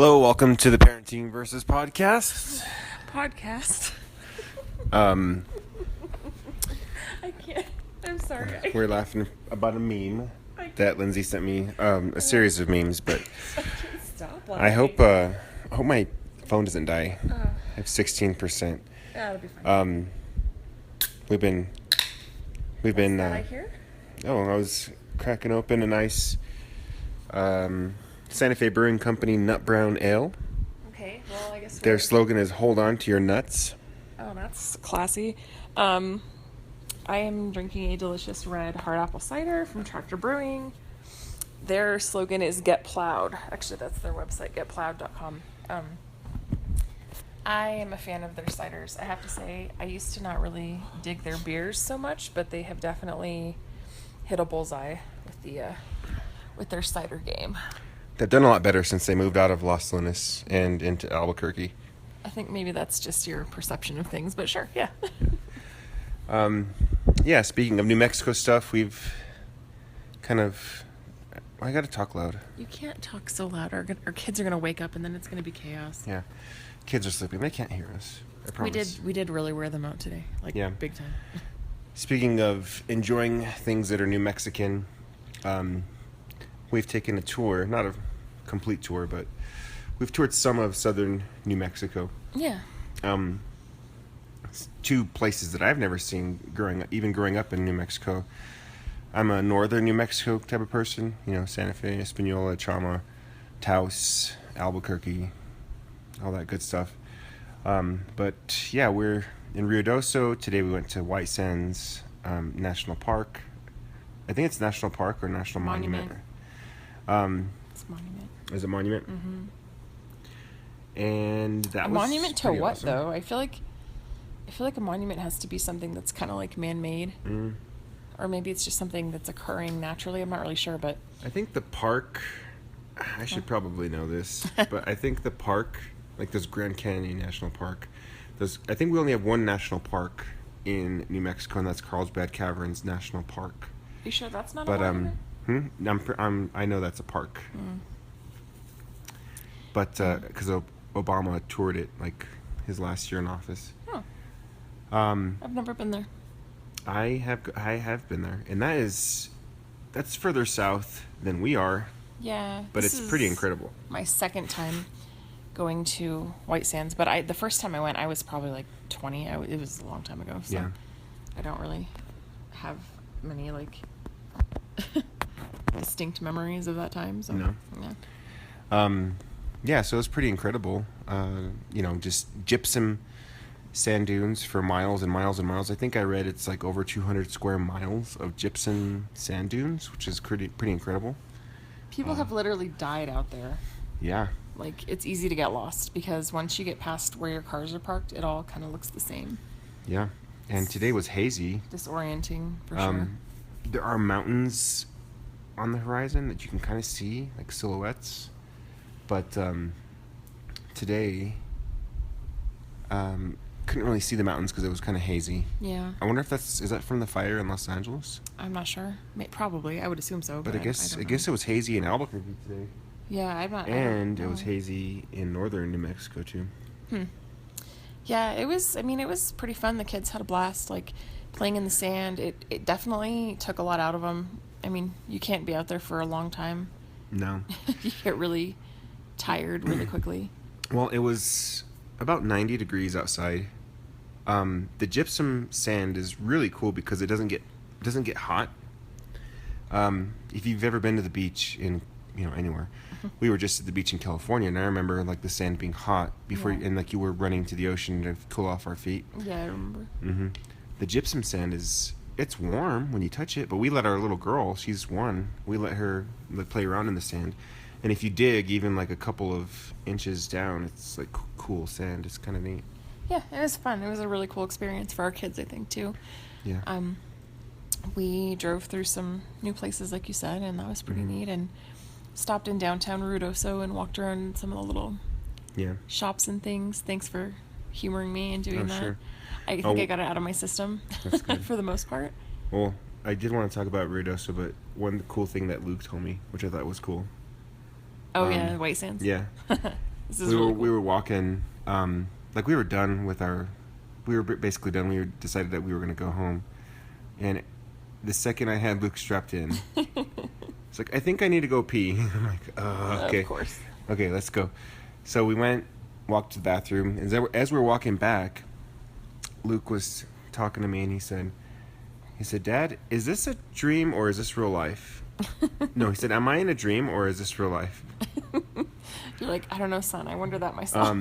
Hello, welcome to the Parenting Versus Podcast. Podcast. Um, I can't. I'm sorry. we're laughing about a meme that Lindsay sent me. A series of memes, but I can't stop laughing. I hope my phone doesn't die. I have 16%. That'll be fine. We've been. That I hear? Oh, I was cracking open a nice Santa Fe Brewing Company Nut Brown Ale. Okay, well, I guess Their slogan is "Hold on to your nuts." Oh, that's classy. I am drinking a delicious red hard apple cider from Tractor Brewing. Their slogan is "Get Plowed." Actually, that's their website, getplowed.com. I am a fan of their ciders. I have to say, I used to not really dig their beers so much, but they have definitely hit a bullseye with their cider game. They've done a lot better since they moved out of Los Lunas and into Albuquerque. I think maybe that's just your perception of things, but sure, yeah. Yeah, speaking of New Mexico stuff, we've kind of... I gotta talk loud. You can't talk so loud. Our kids are going to wake up and then it's going to be chaos. Yeah. Kids are sleeping. They can't hear us. I promise. We did really wear them out today. Yeah. Big time. Speaking of enjoying things that are New Mexican, we've taken a tour, not a complete tour, but we've toured some of southern New Mexico. Yeah. Two places that I've never seen growing up in New Mexico. I'm a northern New Mexico type of person, Santa Fe, Espanola, Chama, Taos, Albuquerque, all that good stuff. But yeah, we're in Ruidoso. Today we went to White Sands National Park. I think it's National Park or National Monument. It's Monument. Is it Monument? Mm-hmm. And that a was monument to what, awesome. though? I feel like a monument has to be something that's kind of like man-made. Mm. Or maybe it's just something that's occurring naturally. I'm not really sure, but... I think the park... I should probably know this, but I think the park, like there's Grand Canyon National Park, I think we only have one national park in New Mexico, and that's Carlsbad Caverns National Park. You sure that's not a monument? I know that's a park. Mm. But because Obama toured it like his last year in office. Oh. I've never been there. I have been there, and that's further south than we are. Yeah. But it's pretty incredible. My second time going to White Sands, but the first time I went, I was probably like 20. It was a long time ago, so yeah. I don't really have many like distinct memories of that time. So no. Yeah. Yeah, so it was pretty incredible. Just gypsum sand dunes for miles and miles and miles. I think I read it's like over 200 square miles of gypsum sand dunes, which is pretty incredible. People have literally died out there. Yeah. Like, it's easy to get lost because once you get past where your cars are parked, it all kind of looks the same. Yeah. And today was hazy. Disorienting, for sure. There are mountains on the horizon that you can kind of see, like silhouettes. But today, couldn't really see the mountains because it was kind of hazy. Yeah. I wonder if is that from the fire in Los Angeles? I'm not sure. Probably. I would assume so. But I guess it was hazy in Albuquerque today. Yeah, I'm not. And it was hazy in northern New Mexico too. Yeah, it was. I mean, it was pretty fun. The kids had a blast, like playing in the sand. It definitely took a lot out of them. I mean, you can't be out there for a long time. No. You get really tired really quickly. Well, it was about 90 degrees outside. The gypsum sand is really cool because it doesn't get hot. If you've ever been to the beach in anywhere, we were just at the beach in California, and I remember like the sand being hot before, and like you were running to the ocean to cool off our feet. Yeah, I remember. Mm-hmm. The gypsum sand it's warm when you touch it, but we let our little girl, she's 1, we let her play around in the sand. And if you dig even like a couple of inches down, it's like cool sand. It's kind of neat. Yeah, it was fun. It was a really cool experience for our kids, I think, too. Yeah. We drove through some new places, like you said, and that was pretty neat. And stopped in downtown Ruidoso and walked around some of the little shops and things. Thanks for humoring me and doing that. Sure. I think I got it out of my system for the most part. Well, I did want to talk about Ruidoso, but one cool thing that Luke told me, which I thought was cool. Oh, yeah, White Sands. Yeah. This is we really were cool. we were walking, like we were done with our, we were basically done. We decided that we were going to go home, and the second I had Luke strapped in, it's like, I think I need to go pee. I'm like, okay, Of course. okay, let's go. So we walked to the bathroom, and as we were walking back, Luke was talking to me, and he said, Dad, is this a dream or is this real life? No, he said, am I in a dream or is this real life? You're like, I don't know, son. I wonder that myself.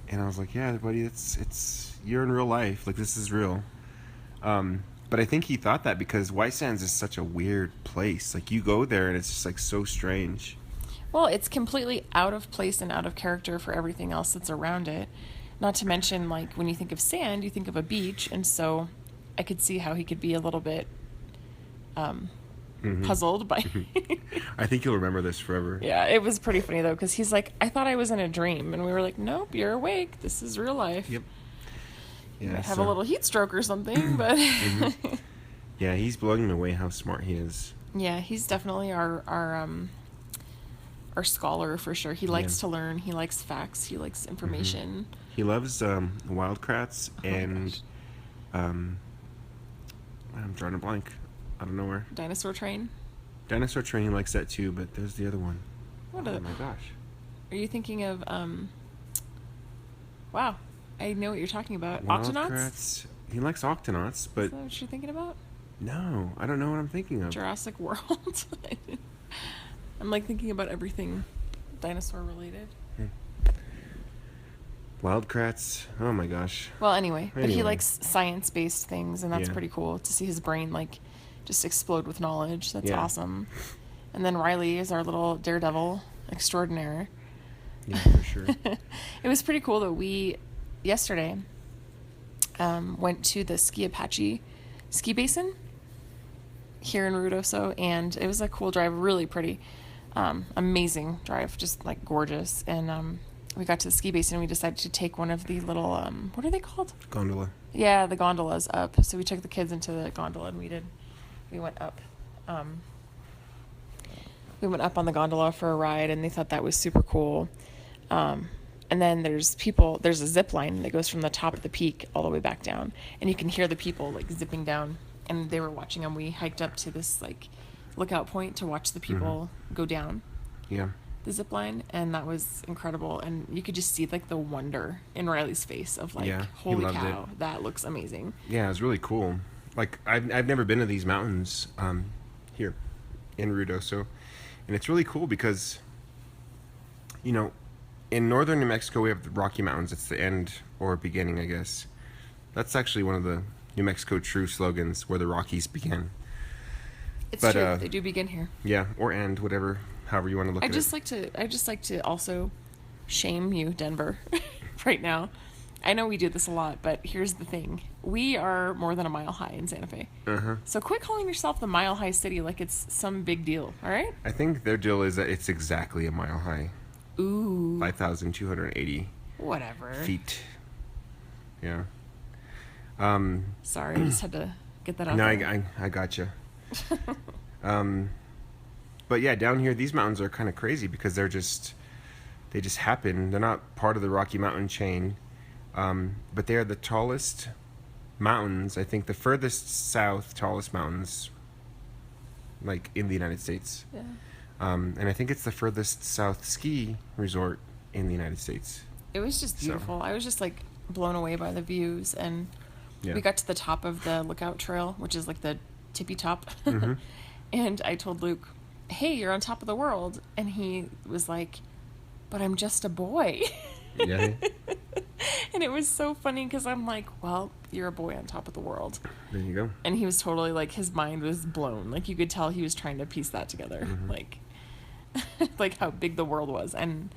And I was like, yeah, buddy, it's you're in real life. Like, this is real. But I think he thought that because White Sands is such a weird place. Like, you go there and it's just like so strange. Well, it's completely out of place and out of character for everything else that's around it. Not to mention, like, when you think of sand, you think of a beach, and so I could see how he could be a little bit puzzled by... I think you'll remember this forever. Yeah, it was pretty funny, though, because he's like, I thought I was in a dream, and we were like, nope, you're awake. This is real life. Yep. You Yeah, might have a little heat stroke or something, but... Yeah, he's blowing me away how smart he is. Yeah, he's definitely our scholar for sure. He likes to learn. He likes facts. He likes information. He loves wildcrats and I'm drawing a blank. I don't know where. Dinosaur Train. Dinosaur Train, he likes that too, but there's the other one. What Oh my gosh. are you thinking of? Wow, I know what you're talking about. Octonauts? Wildcrats. He likes Octonauts, but Is that what you're thinking about? no, I don't know what I'm thinking of. Jurassic World. I'm like thinking about everything dinosaur related. Wildcrats. Oh my gosh. Well, anyway, but he Anyway. likes science-based things, and that's Yeah. pretty cool to see his brain like just explode with knowledge. That's Yeah. awesome. And then Riley is our little daredevil extraordinaire. Yeah, for sure. It was pretty cool that we yesterday went to the Ski Apache ski basin here in Ruidoso, and it was a cool drive, really pretty, amazing drive, just like gorgeous. And we got to the ski basin and we decided to take one of the little what are they called? Gondola. Yeah, the gondolas up. So we took the kids into the gondola and we went up. We went up on the gondola for a ride, and they thought that was super cool. And then there's a zip line that goes from the top of the peak all the way back down, and you can hear the people like zipping down, and they were watching them. We hiked up to this like lookout point to watch the people go down Yeah. the zip line, and that was incredible. And you could just see like the wonder in Riley's face of like, Yeah, he holy loved cow, that looks amazing. Yeah, it was really cool. Like, I've never been to these mountains here in Ruidoso, and it's really cool because, you know, in northern New Mexico we have the Rocky Mountains. It's the end or beginning, I guess. That's actually one of the New Mexico true slogans, where the Rockies begin. It's But, true. They do begin here. Yeah, or end, whatever, however you want to look I at just it. like to also shame you, Denver, right now. I know we do this a lot, but here's the thing. We are more than a mile high in Santa Fe. Uh-huh. So quit calling yourself the mile high city like it's some big deal, all right? I think their deal is that it's exactly a mile high. Ooh. 5,280 Whatever. feet. Yeah. Sorry, I just had to get that out No, there. I gotcha. But yeah, down here, these mountains are kind of crazy because they just happen. They're not part of the Rocky Mountain chain, but they are the tallest mountains. I think the furthest south tallest mountains, like in the United States. Yeah. And I think it's the furthest south ski resort in the United States. It was just beautiful. I was just like blown away by the views, and Yeah. we got to the top of the lookout trail, which is like the tippy top. Mm-hmm. And I told Luke, hey, you're on top of the world. And he was like, but I'm just a boy. Yeah. And it was so funny because I'm like, well, you're a boy on top of the world. There you go. And he was totally like, his mind was blown. Like, you could tell he was trying to piece that together. Mm-hmm. Like, like how big the world was and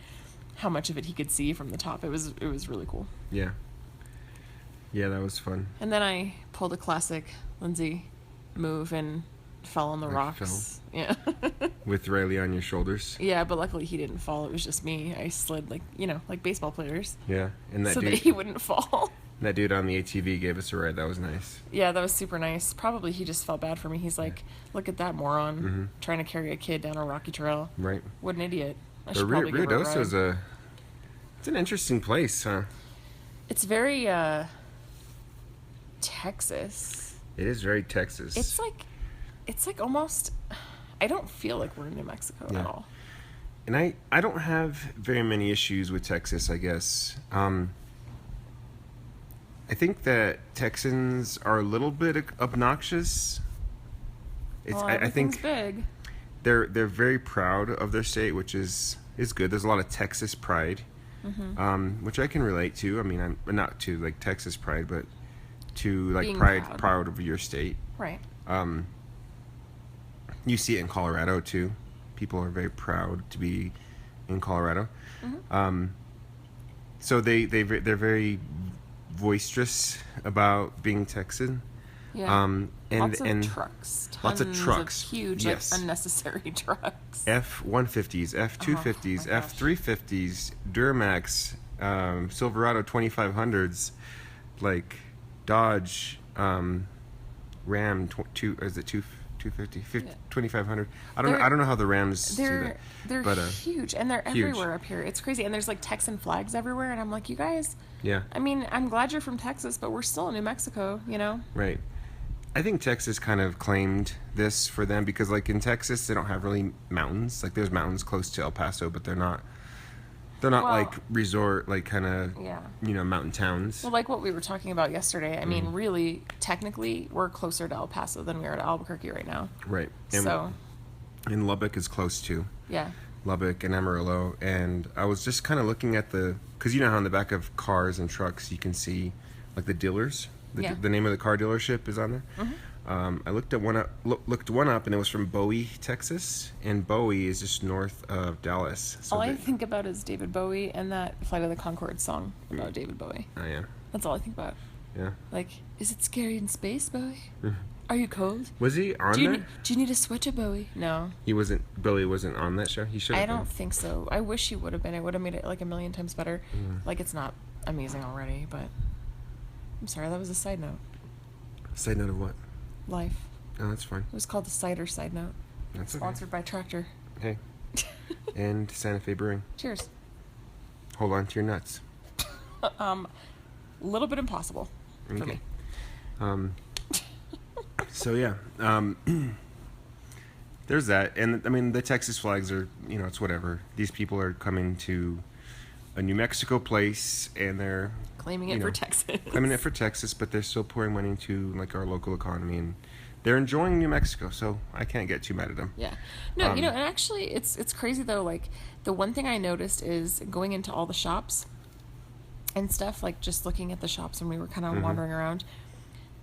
how much of it he could see from the top. It was really cool. Yeah. Yeah, that was fun. And then I pulled a classic Lindsay move and fell on the Like rocks. Yeah. With Riley on your shoulders. Yeah, but luckily he didn't fall. It was just me. I slid like, like baseball players. Yeah, and that So dude, that he wouldn't fall. that dude on the ATV gave us a ride. That was nice. Yeah, that was super nice. Probably he just felt bad for me. He's like, look at that moron trying to carry a kid down a rocky trail. Right. What an idiot. I But should probably give her a Ruidoso ride. it's an interesting place, huh? It's very Texas. It is very Texas. It's like almost. I don't feel like we're in New Mexico at all. And I don't have very many issues with Texas, I guess. I think that Texans are a little bit obnoxious. I think big. They're very proud of their state, which is good. There's a lot of Texas pride, which I can relate to. I mean, I'm not to like Texas pride, but to like Being proud of your state. Right. You see it in Colorado too. People are very proud to be in Colorado. So they're very boisterous about being Texan. Yeah. And trucks. Lots of trucks. Of huge, yes. like, unnecessary trucks. F-150s, F-250s, F-350s, Duramax, Silverado 2500s, like Dodge, Ram, 250, 2500. I don't know how the Rams do that. They're huge, and they're everywhere up here. It's crazy, and there's like Texan flags everywhere, and I'm like, you guys. Yeah. I mean, I'm glad you're from Texas, but we're still in New Mexico, you know. Right. I think Texas kind of claimed this for them because, like, in Texas, they don't have really mountains. Like, there's mountains close to El Paso, but they're not like resort, like kind of, mountain towns. Well, like what we were talking about yesterday. I mean, really, technically, we're closer to El Paso than we are to Albuquerque right now. Right. And Lubbock is close too. Yeah. Lubbock and Amarillo. And I was just kind of looking at because you know how on the back of cars and trucks you can see, like, the dealers. The name of the car dealership is on there. I looked one up, and it was from Bowie, Texas, and Bowie is just north of Dallas. So all I think about is David Bowie and that Flight of the Conchords song about David Bowie. Oh yeah. That's all I think about. Yeah. Like, is it scary in space, Bowie? Are you cold? Was he on there? Do you need a sweater, Bowie? No. Bowie wasn't on that show? He should have I don't think so. I wish he would have been. It would have made it like a million times better. Like, it's not amazing already, but I'm sorry, that was a side note. Side note of what? Life. Oh, that's fine. It was called the Cider Side Note. That's Sponsored by Tractor. Hey. And Santa Fe Brewing. Cheers. Hold on to your nuts. A little bit impossible for me. So yeah, there's that, and I mean the Texas flags are, it's whatever. These people are coming to a New Mexico place, and they're claiming it for Texas. Claiming it for Texas, but they're still pouring money into like our local economy, and they're enjoying New Mexico. So I can't get too mad at them. Yeah, no, and actually, it's crazy though. Like, the one thing I noticed is going into all the shops and stuff, like just looking at the shops when we were kind of wandering around.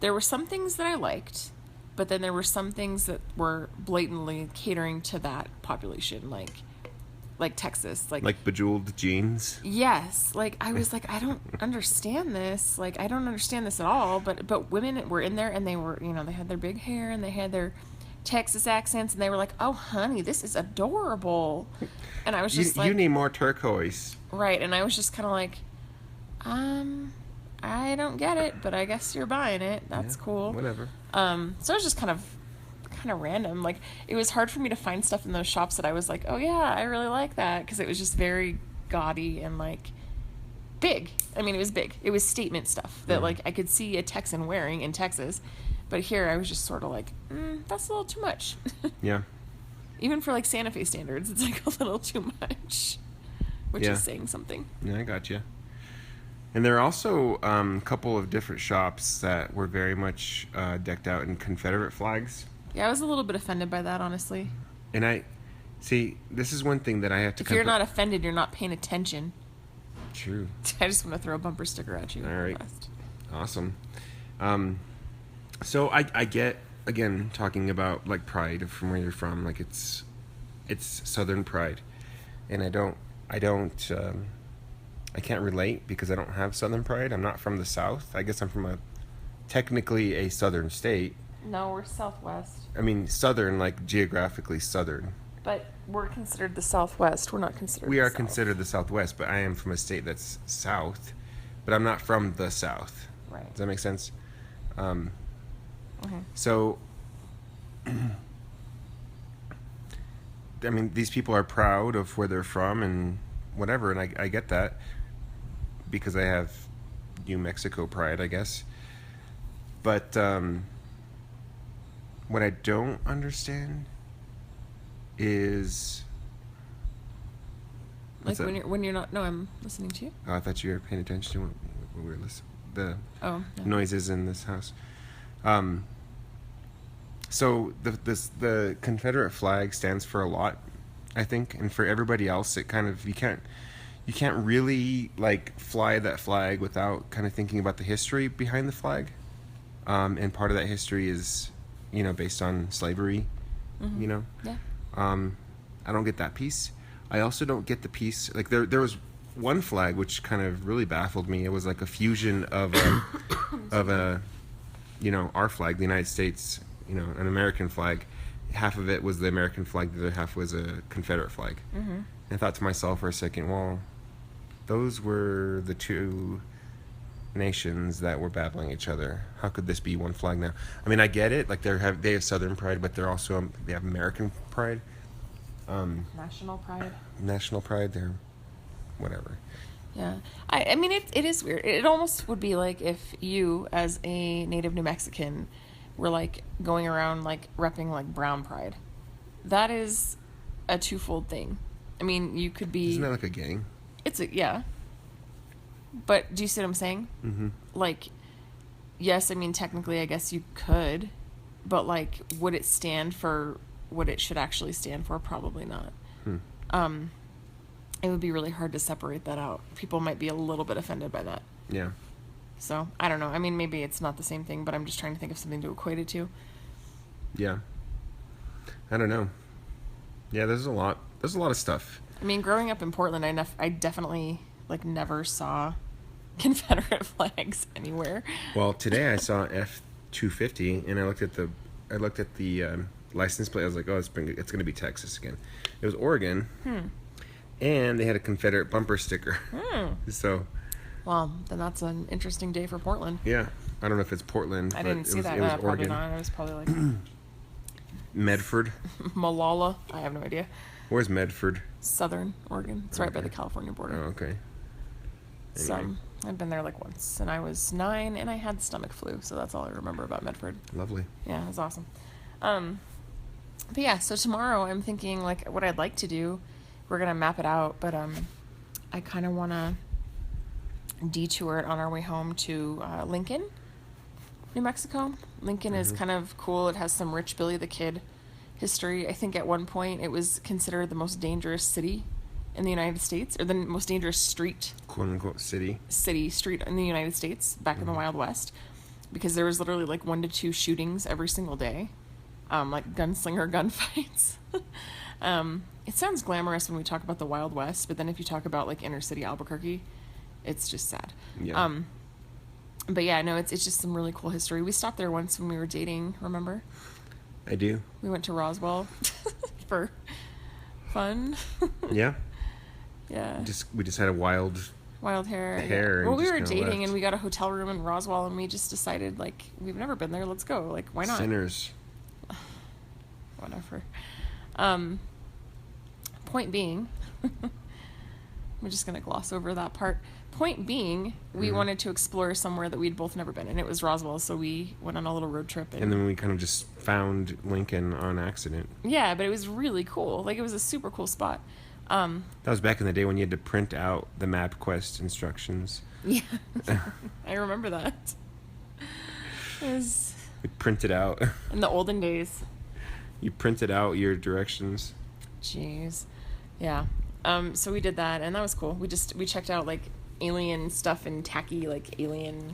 There were some things that I liked, but then there were some things that were blatantly catering to that population, like Texas, like bejeweled jeans. Yes, like I was like, I don't understand this. Like, I don't understand this at all. But women were in there, and they were, they had their big hair and they had their Texas accents, and they were like, "Oh, honey, this is adorable." And I was just like, "You need more turquoise." Right, and I was just kind of like, I don't get it, but I guess you're buying it. That's cool. Whatever. So it was just kind of random. Like, it was hard for me to find stuff in those shops that I was like, oh yeah, I really like that, because it was just very gaudy and like big. I mean, it was big. It was statement stuff that like I could see a Texan wearing in Texas, but here I was just sort of like, that's a little too much. Yeah. Even for like Santa Fe standards, it's like a little too much, which is saying something. Yeah, I got you. And there are also a couple of different shops that were very much decked out in Confederate flags. Yeah, I was a little bit offended by that, honestly. And this is one thing that I have to... If you're not offended, you're not paying attention. True. I just want to throw a bumper sticker at you. All right. Awesome. So I get, again, talking about, like, pride from where you're from. Like, it's Southern pride. And I can't relate because I don't have Southern pride. I'm not from the South. I guess I'm from technically a Southern state. No, we're Southwest. I mean, Southern, like geographically Southern. But we're considered the Southwest. We're not considered We are considered the Southwest, but I am from a state that's South. But I'm not from the South. Right. Does that make sense? So... I mean, these people are proud of where they're from and whatever, and I get that because I have New Mexico pride, I guess. But what I don't understand is like when you're not. No, I'm listening to you. Oh, I thought you were paying attention to what we were listening. The yeah. noises in this house. So the Confederate flag stands for a lot, I think, and for everybody else, it kind of you can't really like fly that flag without kind of thinking about the history behind the flag, and part of that history is, based on slavery, Yeah. I don't get that piece. I also don't get the piece like there was one flag which kind of really baffled me. It was like a fusion of a our flag, the United States, an American flag. Half of it was the American flag, the other half was a Confederate flag. And I thought to myself for a second, well, those were the two nations that were battling each other. How could this be one flag now? I mean, I get it. Like they have Southern pride, but they're also they have American pride. National pride. National pride. They're whatever. Yeah, I mean it is weird. It almost would be like if you, as a native New Mexican, were like going around like repping like brown pride. That is a twofold thing. I mean, you could be. Isn't that like a gang? Yeah. But do you see what I'm saying? Mm-hmm. Like, yes, I mean technically, I guess you could, but like, would it stand for what it should actually stand for? Probably not. It would be really hard to separate that out. People might be a little bit offended by that. Yeah. So, I don't know. I mean, maybe it's not the same thing, but I'm just trying to think of something to equate it to. Yeah. I don't know. Yeah, there's a lot of stuff. I mean, growing up in Portland, I definitely, like, never saw Confederate flags anywhere. Well, today I saw F-250, and I looked at the license plate. I was like, oh, it's going to be Texas again. It was Oregon. And they had a Confederate bumper sticker. So, well, then that's an interesting day for Portland. Yeah. I don't know if it's Portland. I didn't see that. It was Probably Oregon. not. It was probably like Medford. Malala. I have no idea. Where's Medford? Southern Oregon. It's right by the California border. Oh, okay. Anyway. So I've been there like once, and I was 9, and I had stomach flu, so that's all I remember about Medford. Lovely. Yeah, it was awesome. But yeah, so tomorrow I'm thinking like what I'd like to do. We're gonna map it out, but I kind of want to detour it on our way home to Lincoln, New Mexico. Lincoln is kind of cool. It has some rich Billy the Kid history. I think at one point it was considered the most dangerous city in the United States, or the most dangerous street, quote unquote, street in the United States back in the Wild West, because there was literally like 1 to 2 shootings every single day, like gunslinger gunfights. It sounds glamorous when we talk about the Wild West, but then if you talk about like inner city Albuquerque, it's just sad. Yeah. But yeah, no, it's just some really cool history. We stopped there once when we were dating, remember? I do. We went to Roswell for fun. Yeah. Yeah. We just had a wild hair. Yeah. Well, we were dating and we got a hotel room in Roswell, and we just decided like we've never been there. Let's go. Like, why not? Sinners. Whatever. Point being, we're just gonna gloss over that part. Point being, we wanted to explore somewhere that we'd both never been, and it was Roswell. So we went on a little road trip, and then we kind of just found Lincoln on accident. Yeah, but it was really cool. Like, it was a super cool spot. That was back in the day when you had to print out the MapQuest instructions. Yeah, I remember that. It was. We printed out. In the olden days. You printed out your directions. Jeez. Yeah. So we did that, and that was cool. We checked out like alien stuff and tacky like alien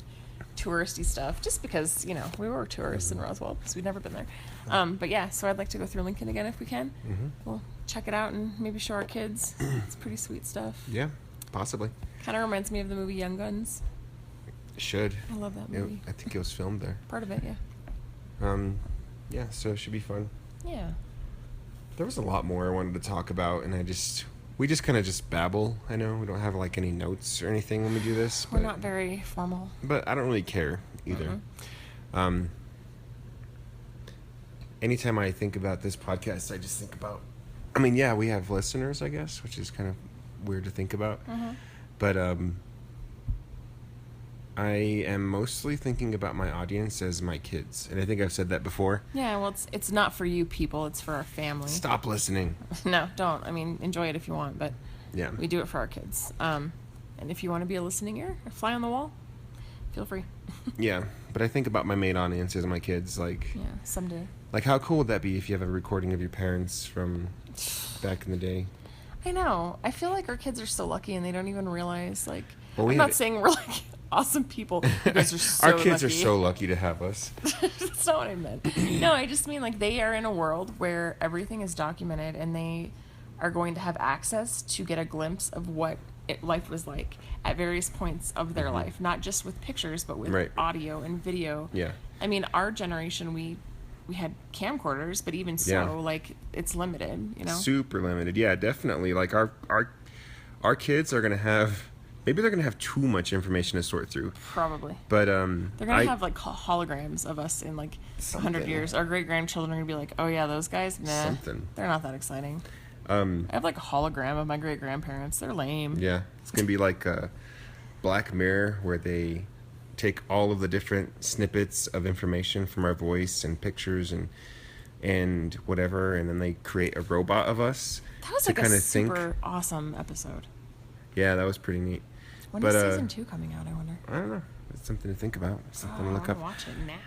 touristy stuff, just because we were tourists in Roswell because we'd never been there. But yeah, so I'd like to go through Lincoln again if we can. We'll check it out and maybe show our kids. It's pretty sweet stuff. Yeah, possibly. Kind of reminds me of the movie Young Guns. Should. I love that movie. I think it was filmed there. Part of it, yeah. Yeah, so it should be fun. Yeah. There was a lot more I wanted to talk about, and we just kind of just babble. I know we don't have like any notes or anything when we do this. We're not very formal. But I don't really care either. Anytime I think about this podcast, I just think about I mean, yeah, we have listeners, I guess, which is kind of weird to think about. Mm-hmm. But I am mostly thinking about my audience as my kids. And I think I've said that before. Yeah, well, it's not for you people. It's for our family. Stop listening. No, don't. I mean, enjoy it if you want, but yeah, we do it for our kids. And if you want to be a listening ear, a fly on the wall, feel free. Yeah, but I think about my main audience as my kids. Like, yeah, someday. Like, how cool would that be if you have a recording of your parents from back in the day? I know. I feel like our kids are so lucky and they don't even realize, like, well, I'm not saying we're, like, awesome people. You guys are so our kids lucky. are so lucky to have us. That's not what I meant. No, I just mean, like, they are in a world where everything is documented and they are going to have access to get a glimpse of what life was like at various points of their life. Not just with pictures, but with audio and video. Yeah. I mean, our generation, we had camcorders, but even so, like, it's limited, you know? Super limited. Yeah, definitely. Like, our kids are going to have... Maybe they're going to have too much information to sort through. Probably. But, they're going to have, like, holograms of us in, like, 100 years. Our great-grandchildren are going to be like, oh, yeah, those guys? Nah. They're not that exciting. I have, like, a hologram of my great-grandparents. They're lame. Yeah. It's going to be like a Black Mirror where they take all of the different snippets of information from our voice and pictures and whatever, and then they create a robot of us. That was, like, a super awesome episode. Yeah, that was pretty neat. When is season 2 coming out, I wonder? I don't know. It's something to think about. Something to look up. I want to watch it now.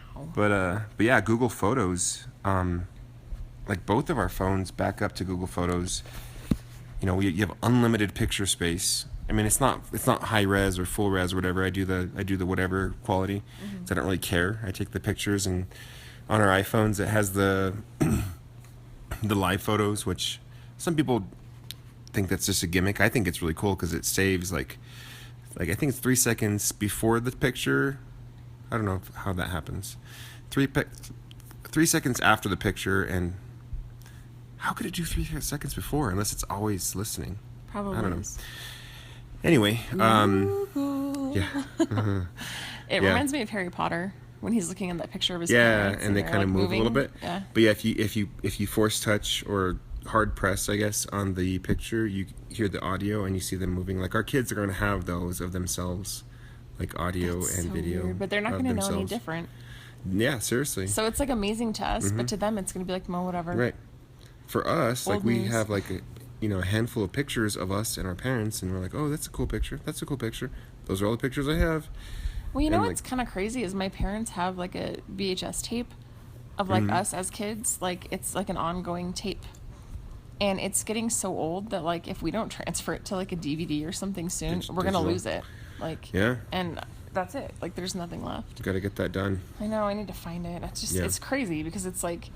But yeah, Google Photos. Like both of our phones back up to Google Photos. You know, you have unlimited picture space. I mean, it's not high res or full res or whatever. I do the whatever quality. So I don't really care. I take the pictures, and on our iPhones it has the the live photos, which some people think that's just a gimmick. I think it's really cool because it saves like I think it's 3 seconds before the picture. I don't know how that happens. 3 seconds after the picture, and how could it do 3 seconds before unless it's always listening? Probably. I don't know. Anyway, yeah. It reminds me of Harry Potter when he's looking at that picture of his parents. Yeah, and they kind of move a little bit. Yeah. But yeah, if you force touch or hard press, I guess, on the picture, you hear the audio and you see them moving. Like, our kids are going to have those of themselves, like audio and video. Weird, but they're not going to know any different. Yeah, seriously. So it's like amazing to us, but to them it's going to be like, well, whatever. Right. For us, Old like we news. have like a handful of pictures of us and our parents, and we're like, oh, that's a cool picture. That's a cool picture. Those are all the pictures I have. Well, you know what's kind of crazy is my parents have like a VHS tape of like us as kids. Like, it's like an ongoing tape. And it's getting so old that, like, if we don't transfer it to, like, a DVD or something soon, we're going to lose it. Like, yeah. And that's it. Like, there's nothing left. Got to get that done. I know. I need to find it. It's just, it's crazy because it's like,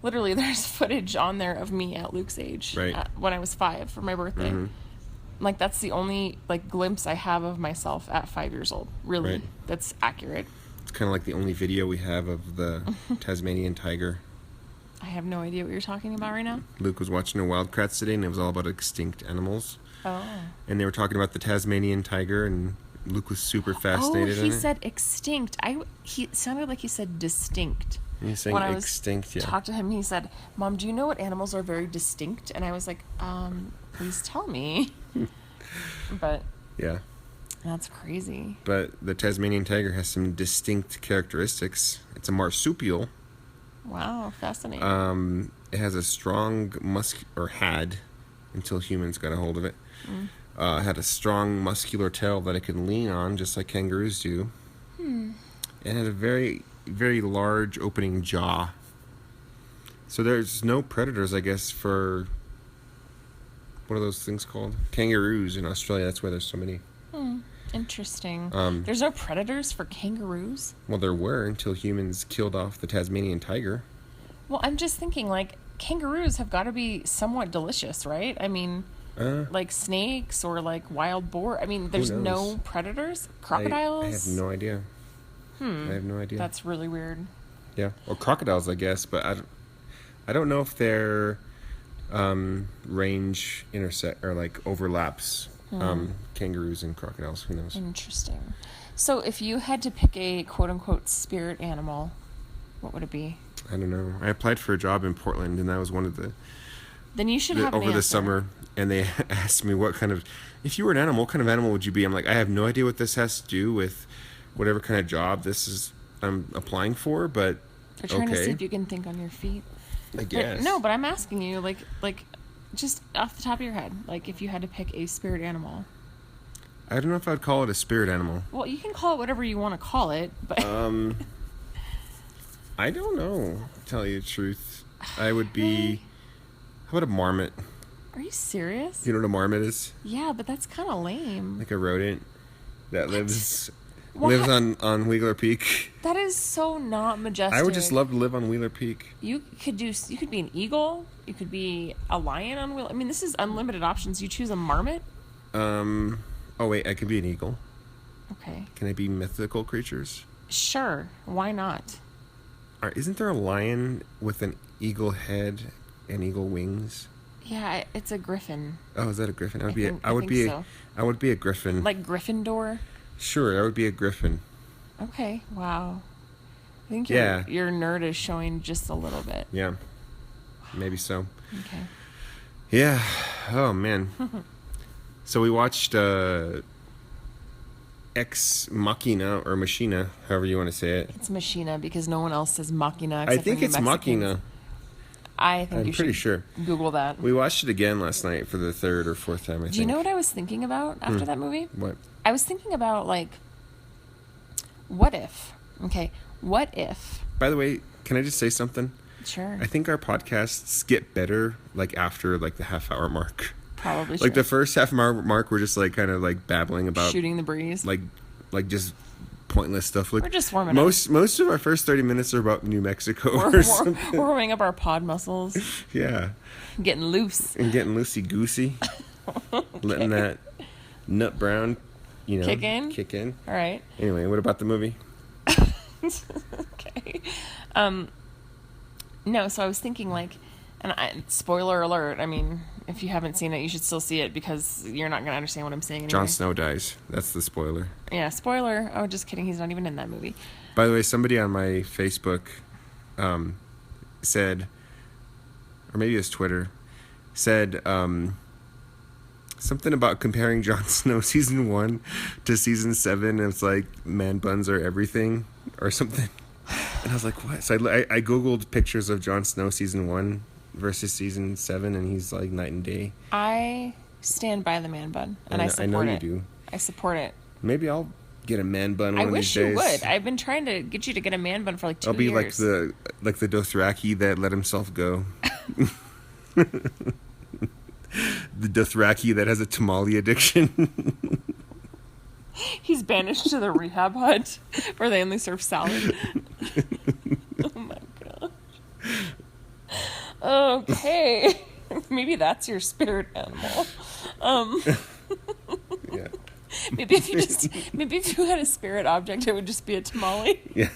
literally, there's footage on there of me at Luke's age. Right. When I was 5 for my birthday. Like, that's the only, like, glimpse I have of myself at 5 years old. Really. Right. That's accurate. It's kind of like the only video we have of the Tasmanian tiger. I have no idea what you're talking about right now. Luke was watching a Wildcrats today, and it was all about extinct animals. Oh. And they were talking about the Tasmanian tiger, and Luke was super fascinated. Oh, he said extinct. He sounded like he said distinct. He's saying extinct, yeah. Talked to him, he said, Mom, do you know what animals are very distinct? And I was like, please tell me. But yeah, that's crazy. But the Tasmanian tiger has some distinct characteristics. It's a marsupial. Wow, fascinating. It has a strong had, until humans got a hold of it. Had a strong muscular tail that it can lean on, just like kangaroos do. And had a very, very large opening jaw. So there's no predators, I guess, for what are those things called? Kangaroos in Australia. That's why there's so many. Interesting. There's no predators for kangaroos? Well, there were until humans killed off the Tasmanian tiger. Well, I'm just thinking, like, kangaroos have got to be somewhat delicious, right? I mean, like snakes or like wild boar. I mean, there's no predators? Crocodiles? I have no idea. I have no idea. That's really weird. Yeah. Well, crocodiles, I guess, but I don't know if their range intersect or like overlaps. Kangaroos and crocodiles, who knows? Interesting. So if you had to pick a quote-unquote spirit animal, what would it be? I don't know. I applied for a job in Portland, and that was one of the Then you should have over the summer, and they asked me if you were an animal, what kind of animal would you be? I'm like, I have no idea what this has to do with whatever kind of job I'm applying for, but they're trying to see if you can think on your feet. I guess. But I'm asking you, like, just off the top of your head, like, if you had to pick a spirit animal. I don't know if I'd call it a spirit animal. Well, you can call it whatever you want to call it, but... I don't know, to tell you the truth. I would be... How about a marmot? Are you serious? You know what a marmot is? Yeah, but that's kind of lame. Like a rodent that lives on Wheeler Peak. That is so not majestic. I would just love to live on Wheeler Peak. You could be an eagle. You could be a lion on Wheeler. I mean, this is unlimited options. You choose a marmot? Oh wait, I could be an eagle. Okay. Can I be mythical creatures? Sure. Why not? Isn't there a lion with an eagle head and eagle wings? Yeah, it's a griffin. Oh, is that a griffin? I would be a griffin. Like Gryffindor? Sure, I would be a griffin. Okay, wow. I think your nerd is showing just a little bit. Yeah, maybe so. Okay. Yeah. Oh, man. So we watched Ex Machina, or Machina, however you want to say it. It's Machina because no one else says Machina. I think it's Machina. I'm pretty sure. Google that. We watched it again last night for the third or fourth time, I think. Do you know what I was thinking about after that movie? What? I was thinking about, like, what if? Okay, what if? By the way, can I just say something? Sure. I think our podcasts get better, like, after, like, the half-hour mark. Probably Like, the first half-hour mark, we're just, like, kind of, like, babbling about... shooting the breeze. Like just pointless stuff. Like, we're just warming up. Most of our first 30 minutes are about New Mexico something. We're warming up our pod muscles. Yeah. Getting loose. And getting loosey-goosey. Okay. Letting that nut brown, kick in. All right. Anyway, what about the movie? Okay. No, so I was thinking, like, spoiler alert, I mean, if you haven't seen it, you should still see it because you're not going to understand what I'm saying anyway. Jon Snow dies. That's the spoiler. Yeah, spoiler. Oh, just kidding. He's not even in that movie. By the way, somebody on my Facebook said, or maybe it was Twitter, said something about comparing Jon Snow season 1 to season 7. And it's like, man buns are everything or something. And I was like, what? So I Googled pictures of Jon Snow season 1 versus season 7, and he's like night and day. I stand by the man bun, and I support it. I know you do. I support it. Maybe I'll get a man bun one of these days. I wish you would. I've been trying to get you to get a man bun for like 2 years. I'll be like the Dothraki that let himself go. The Dothraki that has a tamale addiction. He's banished to the rehab hut where they only serve salad. Oh my gosh. Okay. Maybe that's your spirit animal. Yeah. Maybe if you had a spirit object, it would just be a tamale. Yeah.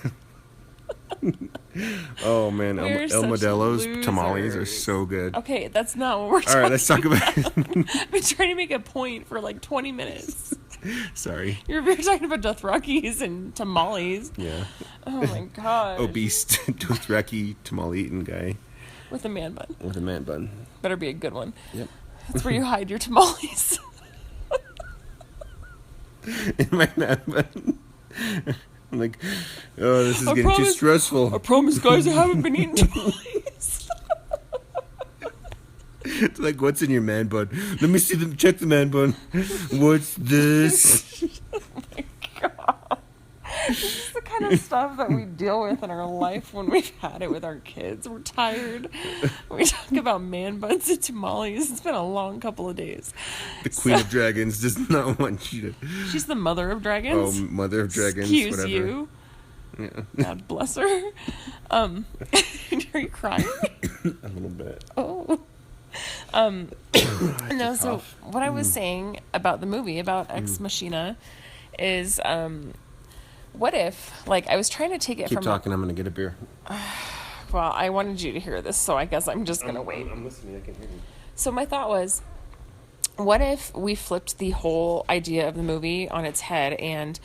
Oh man, El Modelo's tamales are so good. Okay, that's not what we're talking about. All right, let's talk about I've been trying to make a point for like 20 minutes. Sorry. You're talking about Dothrakis and tamales. Yeah. Oh my god. Obese Dothraki tamale eating guy. With a man bun. With a man bun. Better be a good one. Yep. That's where you hide your tamales. In my man bun. I'm like, oh, this is getting too stressful. I promise, guys, I haven't been eating tamales. It's like, what's in your man bun? Let me see them. Check the man bun. What's this? Oh my god. This is the kind of stuff that we deal with in our life when we've had it with our kids. We're tired. We talk about man buns and tamales. It's been a long couple of days. The Queen of Dragons does not want you to... She's the Mother of Dragons? Oh, Mother of Dragons, Excuse whatever. you. Yeah. God bless her. Are you crying? A little bit. Oh. No, so what I was saying about the movie, about Ex Machina, is... what if, like, I was trying to take it Keep from... Keep talking, I'm going to get a beer. Well, I wanted you to hear this, so I guess I'm just going to wait. I'm listening, I can hear you. So my thought was, what if we flipped the whole idea of the movie on its head, and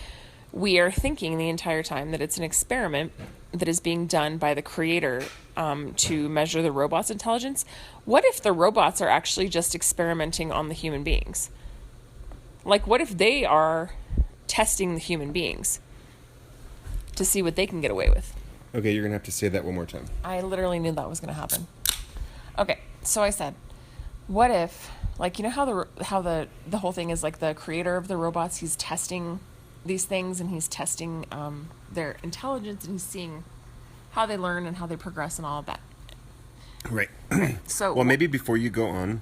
we are thinking the entire time that it's an experiment that is being done by the creator to measure the robot's intelligence, what if the robots are actually just experimenting on the human beings? Like, what if they are testing the human beings to see what they can get away with? Okay, you're going to have to say that one more time. I literally knew that was going to happen. Okay, so I said, what if, like, you know how the whole thing is, like, the creator of the robots, he's testing these things, and he's testing their intelligence, and he's seeing how they learn and how they progress and all of that. Right. So, well, maybe before you go on,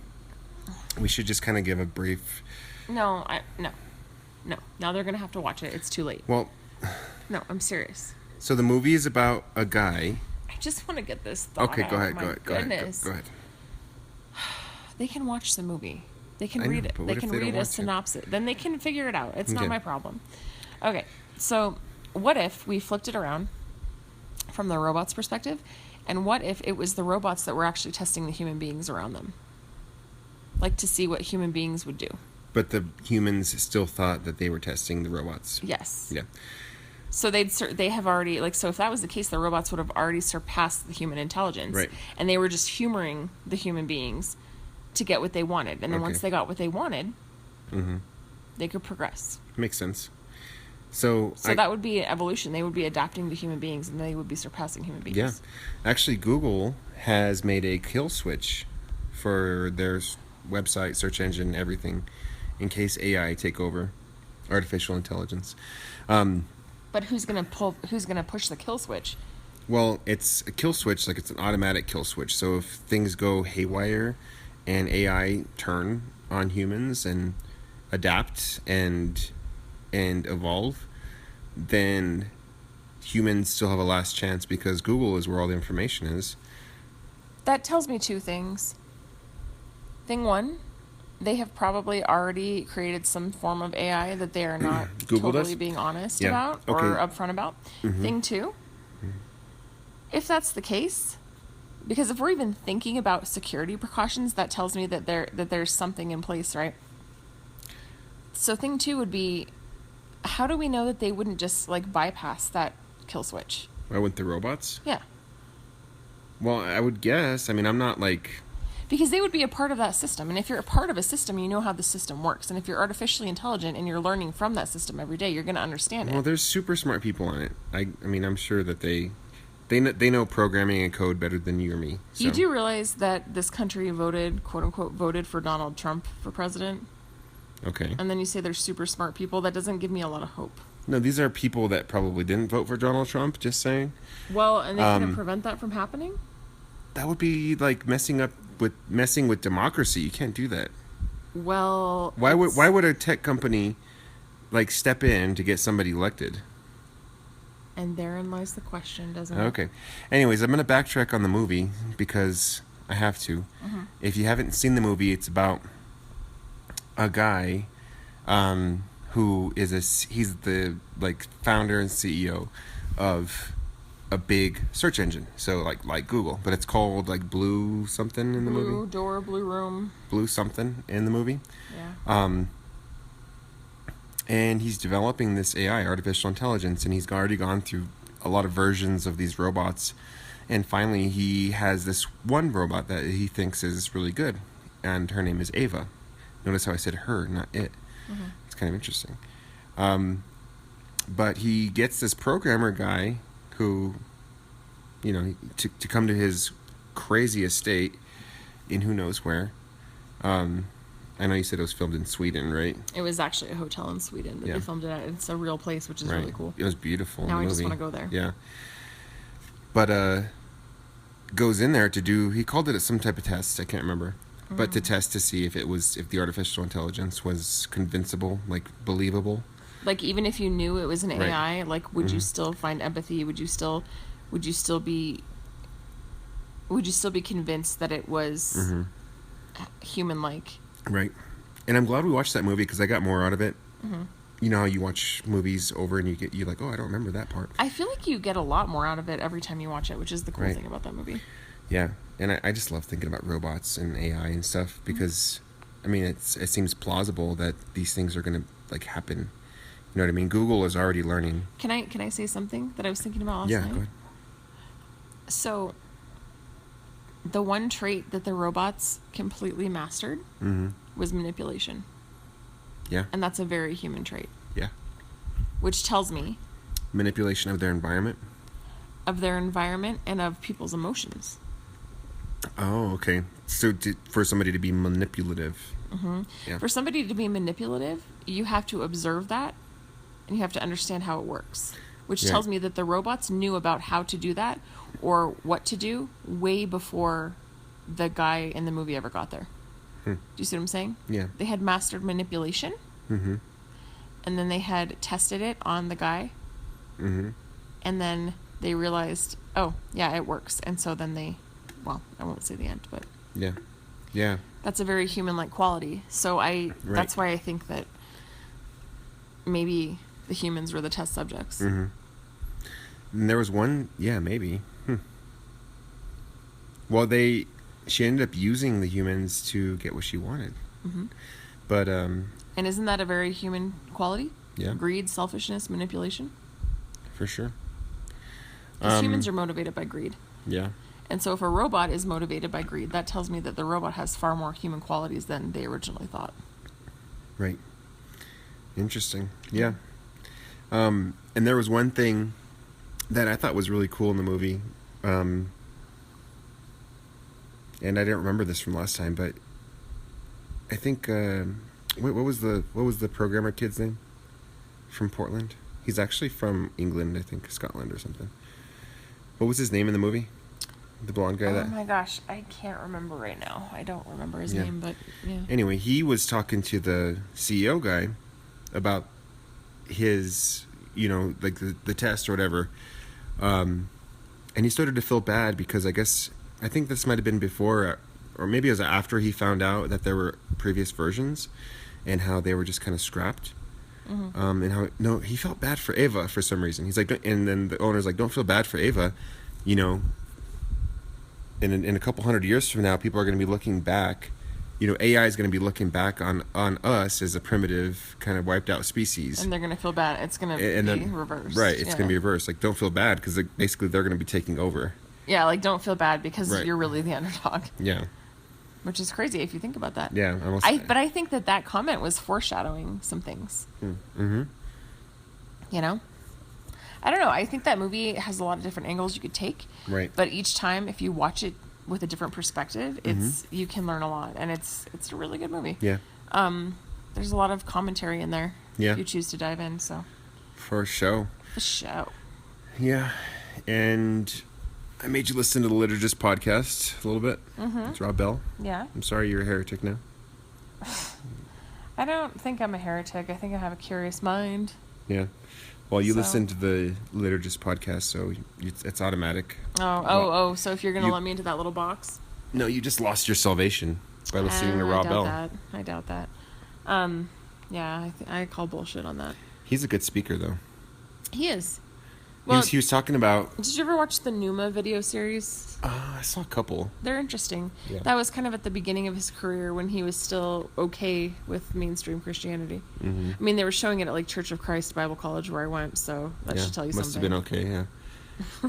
we should just kind of give a brief... No. Now they're going to have to watch it. It's too late. Well... No, I'm serious. So the movie is about a guy... I just want to get this thought Okay, go out. ahead, My go ahead. goodness. Go ahead. They can watch the movie. They can I know, read it. but They what can if they read don't a watch it? synopsis. Then they can figure it out. It's not Okay. my problem. Okay, so what if we flipped it around from the robot's perspective, and what if it was the robots that were actually testing the human beings around them? Like, to see what human beings would do. But the humans still thought that they were testing the robots. Yes. Yeah. So they have already, like, so if that was the case, the robots would have already surpassed the human intelligence. Right. And they were just humoring the human beings to get what they wanted. And then Okay. once they got what they wanted, Mm-hmm. they could progress. Makes sense. So that would be evolution. They would be adapting to human beings, and they would be surpassing human beings. Yeah. Actually, Google has made a kill switch for their website, search engine, everything, in case AI take over, artificial intelligence. But who's gonna push the kill switch? Well, it's a kill switch, like it's an automatic kill switch. So if things go haywire and AI turn on humans and adapt and evolve, then humans still have a last chance because Google is where all the information is. That tells me two things. Thing one, they have probably already created some form of AI that they are not Google totally does? being honest Yeah. about Okay. or upfront about. Thing two, if that's the case, because if we're even thinking about security precautions, that tells me that there's something in place, right? So thing two would be, how do we know that they wouldn't just, like, bypass that kill switch? I went the robots? Yeah. Well, I would guess. I mean, I'm not like... Because they would be a part of that system. And if you're a part of a system, you know how the system works. And if you're artificially intelligent and you're learning from that system every day, you're going to understand it. Well, there's super smart people on it. I mean, I'm sure that they know programming and code better than you or me. So. You do realize that this country voted, quote unquote, voted for Donald Trump for president? Okay. And then you say they're super smart people. That doesn't give me a lot of hope. No, these are people that probably didn't vote for Donald Trump, just saying. Well, and they couldn't prevent that from happening? That would be like messing with democracy. You can't do that. Well, Why would a tech company like step in to get somebody elected? and therein lies the question, doesn't it? Okay. Anyways, I'm going to backtrack on the movie because I have to. If you haven't seen the movie, it's about a guy who is he's the like founder and CEO of a big search engine. So like Google, but it's called like Blue something in the movie. Blue door, blue room. Blue something in the movie. Yeah. And he's developing this AI, artificial intelligence, and he's already gone through a lot of versions of these robots. And finally, he has this one robot that he thinks is really good, and her name is Ava. Notice how I said her, not it. It's kind of interesting. But he gets this programmer guy who, to come to his crazy estate in who knows where. I know you said it was filmed in Sweden, right? It was actually a hotel in Sweden that Yeah. they filmed it at. It's a real place, which is Right. really cool. It was beautiful. Now in I the just movie. want to go there. Yeah. But goes in there to do. He called it some type of test. I can't remember. But to test to see if the artificial intelligence was convincible, like believable. Like, even if you knew it was an Right. AI, like, would you still find empathy? Would you still be convinced that it was human-like? Right. And I'm glad we watched that movie because I got more out of it. You know how you watch movies over and you're like, oh, I don't remember that part. I feel like you get a lot more out of it every time you watch it, which is the cool Right. thing about that movie. Yeah. And I just love thinking about robots and AI and stuff because, I mean, it seems plausible that these things are going to, like, happen. You know what I mean? Google is already learning. Can I say something that I was thinking about last Yeah, night? go ahead. So, the one trait that the robots completely mastered was manipulation. Yeah. And that's a very human trait. Yeah. Which tells me... Manipulation of their environment? Of their environment and of people's emotions. Oh, okay. So for somebody to be manipulative. Yeah. For somebody to be manipulative, you have to observe that and you have to understand how it works. Which tells me that the robots knew about how to do that or what to do way before the guy in the movie ever got there. Do you see what I'm saying? Yeah. They had mastered manipulation. And then they had tested it on the guy. And then they realized, oh, yeah, it works. And so then they, well, I won't say the end, but... Yeah. Yeah. That's a very human-like quality. So that's why I think that maybe the humans were the test subjects. And there was one, yeah, maybe. Well, she ended up using the humans to get what she wanted. But, and isn't that a very human quality? Yeah. Greed, selfishness, manipulation? For sure. Because humans are motivated by greed. Yeah. And so if a robot is motivated by greed, that tells me that the robot has far more human qualities than they originally thought. Right. Interesting. Yeah. And there was one thing that I thought was really cool in the movie. And I didn't remember this from last time, but I think what was the programmer kid's name from Portland? He's actually from England, I think, Scotland or something. What was his name in the movie? The blonde guy. Oh my gosh, I can't remember right now. I don't remember his name, but yeah. Anyway, he was talking to the CEO guy about his, like the test or whatever. And he started to feel bad because I think this might have been before, or maybe it was after he found out that there were previous versions and how they were just kind of scrapped. And how, he felt bad for Ava for some reason. He's like, and then the owner's like, don't feel bad for Ava, in a couple hundred years from now, people are going to be looking back, AI is going to be looking back on us as a primitive kind of wiped out species. And they're going to feel bad. It's going to be reversed. Right. It's going to be reversed. Like, don't feel bad because basically they're going to be taking over. Yeah. Like, don't feel bad because you're really the underdog. Yeah. Which is crazy if you think about that. Yeah. But I think that comment was foreshadowing some things. Mm-hmm. I don't know. I think that movie has a lot of different angles you could take. Right. But each time, if you watch it with a different perspective, you can learn a lot, and it's a really good movie. Yeah. There's a lot of commentary in there. Yeah. If you choose to dive in, so. For show. For show. Yeah, and I made you listen to the Liturgist podcast a little bit. It's Rob Bell. Yeah. I'm sorry you're a heretic now. I don't think I'm a heretic. I think I have a curious mind. Yeah. Well, you listen to the Liturgist podcast, so it's automatic. So if you're going to let me into that little box? No, you just lost your salvation by listening to Rob Bell. I doubt that. Yeah, I call bullshit on that. He's a good speaker, though. He is. Well, he was talking about... Did you ever watch the Numa video series? I saw a couple. They're interesting. Yeah. That was kind of at the beginning of his career when he was still okay with mainstream Christianity. I mean, they were showing it at like Church of Christ Bible College where I went, so that should tell you must something. Must have been okay, yeah.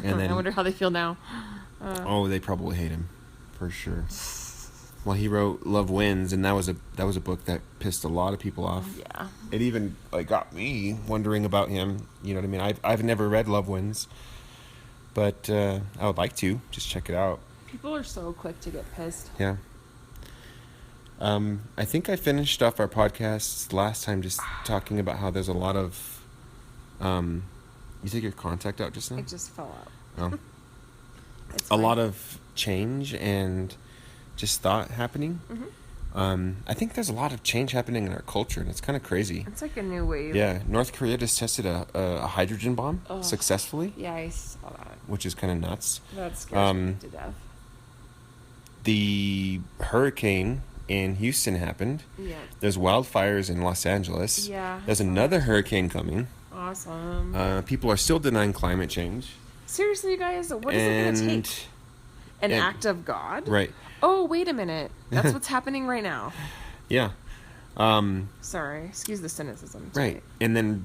And then, I wonder how they feel now. They probably hate him, for sure. Well, he wrote Love Wins, and that was a book that pissed a lot of people off. Yeah. It even got me wondering about him. You know what I mean? I've never read Love Wins, but I would like to just check it out. People are so quick to get pissed. Yeah. I think I finished off our podcast last time just talking about how there's a lot of. You take your contact out just now? It just fell out. Oh. It's a lot of change and just thought happening. I think there's a lot of change happening in our culture, and it's kind of crazy. It's like a new wave. Yeah, North Korea just tested a hydrogen bomb successfully. Yeah, I saw that. Which is kind of nuts. That scares me to death. The hurricane in Houston happened. Yeah. There's wildfires in Los Angeles. Yeah. There's another hurricane coming. Awesome. People are still denying climate change. Seriously, you guys, what is it going to take? An act of God? Right. Oh, wait a minute. That's what's happening right now. Yeah. Sorry. Excuse the cynicism. Right. And then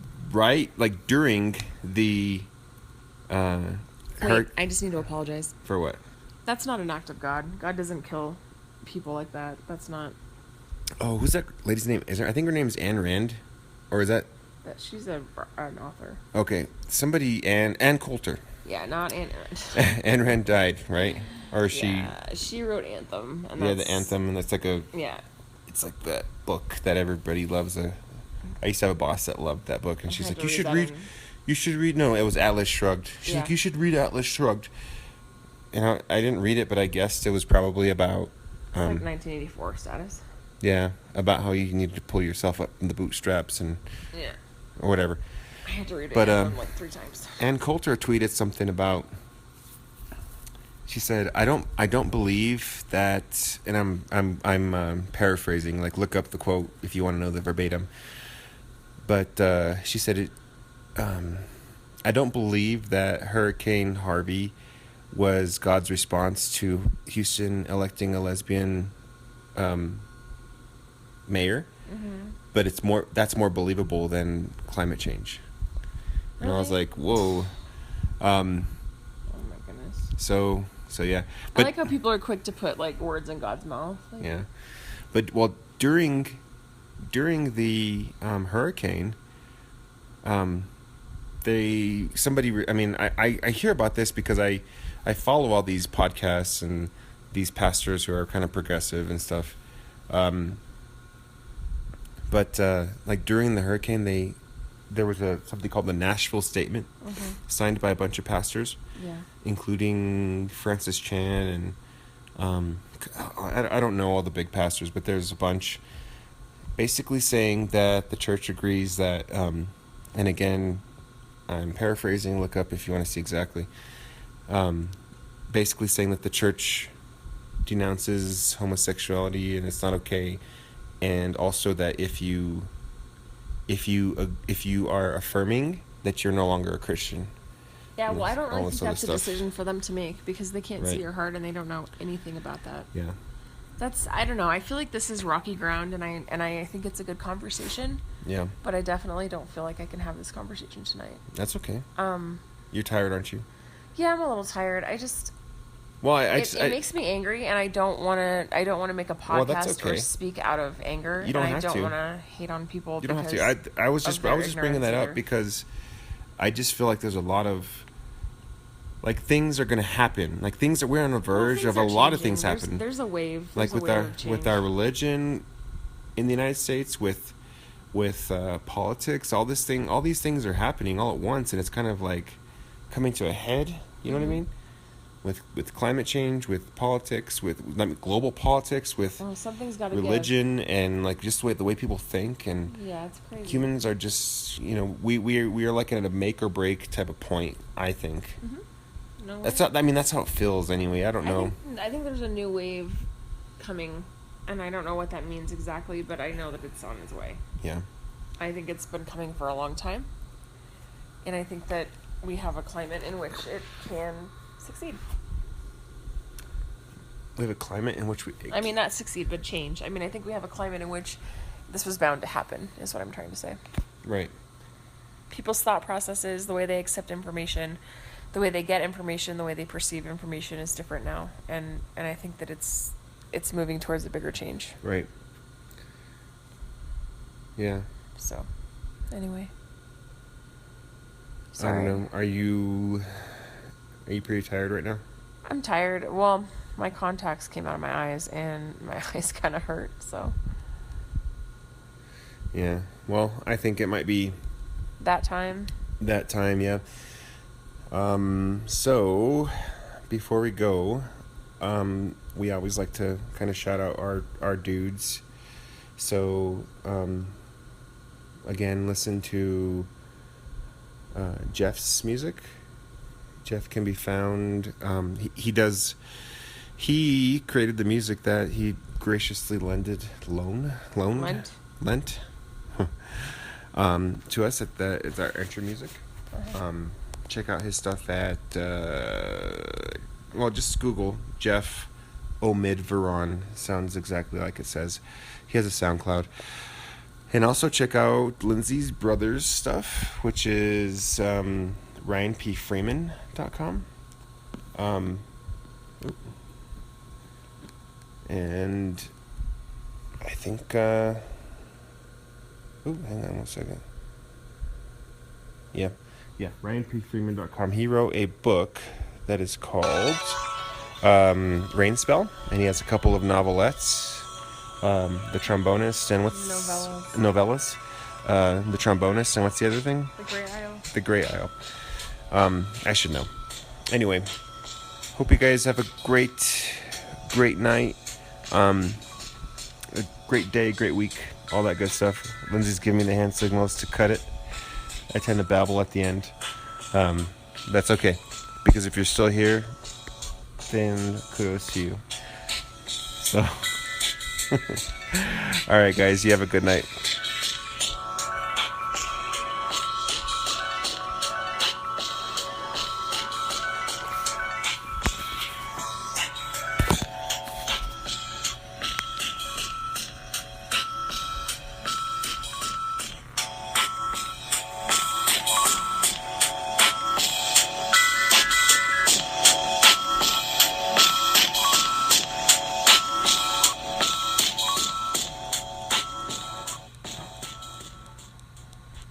during the Wait, I just need to apologize. For what? That's not an act of God. God doesn't kill people like that. That's not... Oh, who's that lady's name? I think her name is Anne Rand, or is that? She's an author. Okay, somebody Ann Coulter. Yeah, not Anne Rand. Anne Rand died, right? Or she? Yeah, she wrote Anthem. And the Anthem, and that's like a. Yeah. It's like that book that everybody loves. I used to have a boss that loved that book, and she's like, "You should read." You should read. No, it was Atlas Shrugged. She's like, "You should read Atlas Shrugged." And I didn't read it, but I guessed it was probably about. Like 1984 status. Yeah, about how you need to pull yourself up in the bootstraps and. Yeah. Or whatever. I had to read it like 3 times. Ann Coulter tweeted something about. She said, "I don't believe that," and I'm paraphrasing. Like, look up the quote if you want to know the verbatim. But she said it. I don't believe that Hurricane Harvey was God's response to Houston electing a lesbian mayor, but that's more believable than climate change. And really? I was like, whoa. Oh my goodness. So yeah. But, I like how people are quick to put like words in God's mouth. Like, yeah. But during the hurricane, I hear about this because I follow all these podcasts and these pastors who are kind of progressive and stuff. But like during the hurricane, there was something called the Nashville Statement, signed by a bunch of pastors, including Francis Chan and I don't know all the big pastors, but there's a bunch, basically saying that the church agrees that, and again, I'm paraphrasing. Look up if you want to see exactly. Basically saying that the church denounces homosexuality and it's not okay. And also that if you are affirming that you're no longer a Christian. Yeah, well, I don't really think that's a decision for them to make because they can't see your heart and they don't know anything about that. Yeah. I don't know. I feel like this is rocky ground and I think it's a good conversation. Yeah. But I definitely don't feel like I can have this conversation tonight. That's okay. You're tired, aren't you? Yeah, I'm a little tired. Well, it makes me angry, and I don't want to make a podcast or speak out of anger. You don't have to. I don't want to hate on people. You don't have to. I was just bringing that up because I just feel like there's a lot of things are going to happen. Like things that we're on the verge of a lot of things happening. There's a wave. Like with our religion in the United States, with politics, all these things are happening all at once, and it's kind of like coming to a head. You know what I mean? With climate change, with politics, with global politics, with something's gotta religion, give. And like just the way people think, and it's crazy. Humans are just we are like at a make or break type of point. I think. No, that's not. I mean, that's how it feels anyway. I don't know. I think there's a new wave coming, and I don't know what that means exactly, but I know that it's on its way. Yeah. I think it's been coming for a long time, and I think that we have a climate in which it can succeed. We have a climate in which not succeed, but change. I think we have a climate in which this was bound to happen, is what I'm trying to say. Right. People's thought processes, the way they accept information, the way they get information, the way they perceive information is different now. And I think that it's moving towards a bigger change. Right. Yeah. So, anyway. Sorry. I don't know. Are you pretty tired right now? I'm tired. Well, my contacts came out of my eyes and my eyes kind of hurt, so. Yeah. Well, I think it might be that time, yeah. So before we go, we always like to kind of shout out our dudes. So again, listen to Jeff's music. Jeff can be found. He created the music that he graciously lent to us it's our intro music. Check out his stuff at just Google Jeff Omid-Veron. Sounds exactly like it says. He has a SoundCloud. And also check out Lindsay's brother's stuff, which is RyanPFreeman.com. And I think, hang on one second. Yeah, RyanPFreeman.com. He wrote a book that is called Rain Spell, and he has a couple of novelettes. The Trombonist, and what's... Novellas. The Trombonist, and what's the other thing? The Grey Isle. The Grey Isle. I should know. Anyway, hope you guys have a great night. A great day, great week, all that good stuff. Lindsay's giving me the hand signals to cut it. I tend to babble at the end. That's okay, because if you're still here, then kudos to you. So, all right, guys, you have a good night.